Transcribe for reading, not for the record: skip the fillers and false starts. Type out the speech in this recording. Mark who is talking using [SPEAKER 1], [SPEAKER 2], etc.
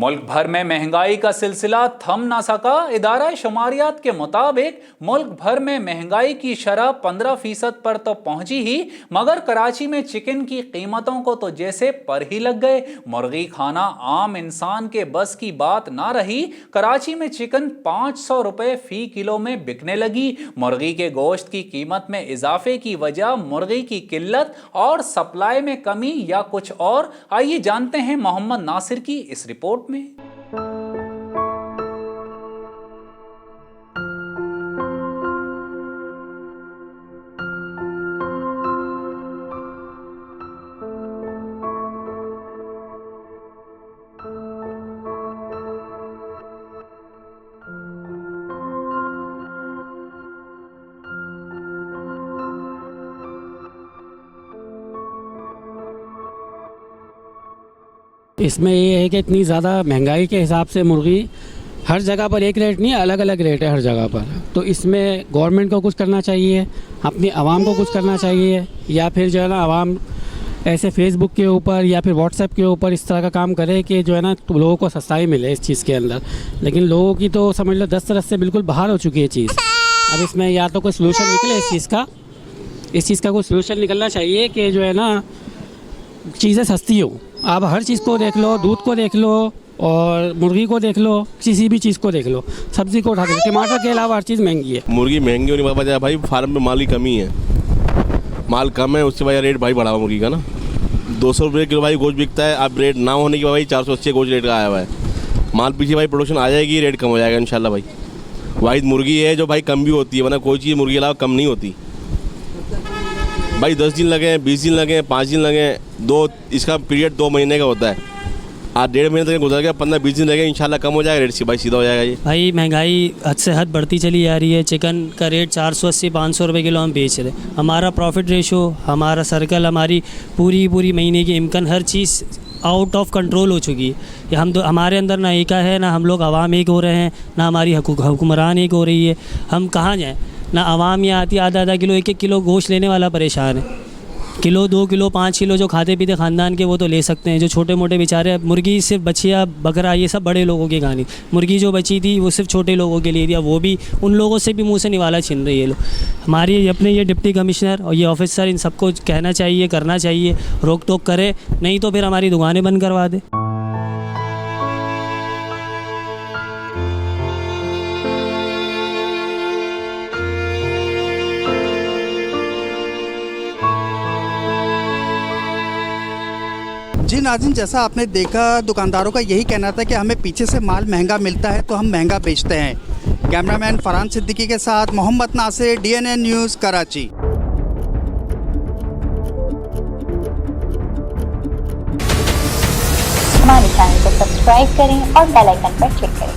[SPEAKER 1] मुल्क भर में महंगाई का सिलसिला थम ना सका। इदारा शुमारियात के मुताबिक मुल्क भर में महंगाई की शरह 15% पर तो पहुंची ही, मगर कराची में चिकन की कीमतों को तो जैसे पर ही लग गए। मुर्गी खाना आम इंसान के बस की बात ना रही। कराची में चिकन 500 रुपए फी किलो में बिकने लगी। मुर्गी के गोश्त की कीमत में इजाफे की वजह मुर्गी की किल्लत और सप्लाई में कमी या कुछ और, आइए जानते हैं मोहम्मद नासिर की इस रिपोर्ट में।
[SPEAKER 2] इसमें ये है कि इतनी ज़्यादा महंगाई के हिसाब से मुर्गी हर जगह पर एक रेट नहीं है, अलग अलग रेट है हर जगह पर। तो इसमें गवर्नमेंट को कुछ करना चाहिए, अपनी आवाम को कुछ करना चाहिए, या फिर जो है ना आवाम ऐसे फेसबुक के ऊपर या फिर व्हाट्सएप के ऊपर इस तरह का काम करे कि जो है ना तो लोगों को सस्ताई मिले इस चीज़ के अंदर। लेकिन लोगों की तो समझ लो 10 तरह से बिल्कुल बाहर हो चुकी है चीज़। अब इसमें या तो कोई सलूशन निकले इस चीज़ का कोई सलूशन निकलना चाहिए कि जो है ना चीज़ें सस्ती हो। आप हर चीज़ को देख लो, दूध को देख लो और मुर्गी को देख लो, किसी भी चीज़ को देख लो, सब्ज़ी को उठा दो, टमाटर के अलावा हर चीज़ महंगी है।
[SPEAKER 3] मुर्गी महंगी होने की वजह भाई फार्म में माल की कमी है, माल कम है, उससे वजह रेट भाई बढ़ा हुआ मुर्गी का ना। 200 रुपये किलो भाई गोश्त बिकता है, अब रेट ना होने की वजह भाई 480 गोश्त रेट का आया हुआ है। माल पीछे भाई प्रोडक्शन आ जाएगी, रेट कम हो जाएगा इंशाल्लाह भाई। वाहिद मुर्गी है जो भाई कम भी होती है, वरना कोई चीज़ मुर्गी के अलावा कम नहीं होती भाई। 10 दिन लगे, 20 दिन लगे, 5 दिन लगे, इसका पीरियड 2 महीने का होता है। आज 1.5 महीने तक गुजर गया, 15-20 दिन लगे, इंशाल्लाह कम हो जाएगा रेट, भाई सीधा हो जाएगा ये।
[SPEAKER 4] भाई महंगाई हद से हद बढ़ती चली जा रही है। चिकन का रेट 480-500 रुपये किलो हम बेच रहे। हमारा प्रॉफिट रेशो, हमारा सर्कल, हमारी पूरी महीने की income, her cheese out of control हो चुकी है। हम तो हमारे अंदर ना एका है, ना हम लोग आवाम एक हो रहे हैं, ना हमारी हुक्मरान एक हो रही है। हम कहाँ जाएँ? ना आवाम यहाँ आती, आधा किलो 1-1 किलो गोश्त लेने वाला परेशान है। किलो 2 किलो 5 किलो जो खाते पीते ख़ानदान के वो तो ले सकते हैं। जो छोटे मोटे बेचारे, मुर्गी सिर्फ बछिया बकरा ये सब बड़े लोगों की कहानी। मुर्गी जो बची थी वो सिर्फ छोटे लोगों के लिए दिया, वो भी उन लोगों से भी मुंह से निवाला छीन रही है लोग। हमारी अपने ये डिप्टी कमिश्नर और ये ऑफिसर इन सबको कहना चाहिए, करना चाहिए, रोक टोक करे, नहीं तो फिर हमारी दुकानें बंद करवा दे।
[SPEAKER 5] जी नाज़रीन, जैसा आपने देखा दुकानदारों का यही कहना था कि हमें पीछे से माल महंगा मिलता है तो हम महंगा बेचते हैं। कैमरामैन फरहान सिद्दीकी के साथ मोहम्मद नासिर, DNN न्यूज़, कराची।
[SPEAKER 6] हमारे चैनल को सब्सक्राइब करें और बेल आइकन पर क्लिक करें।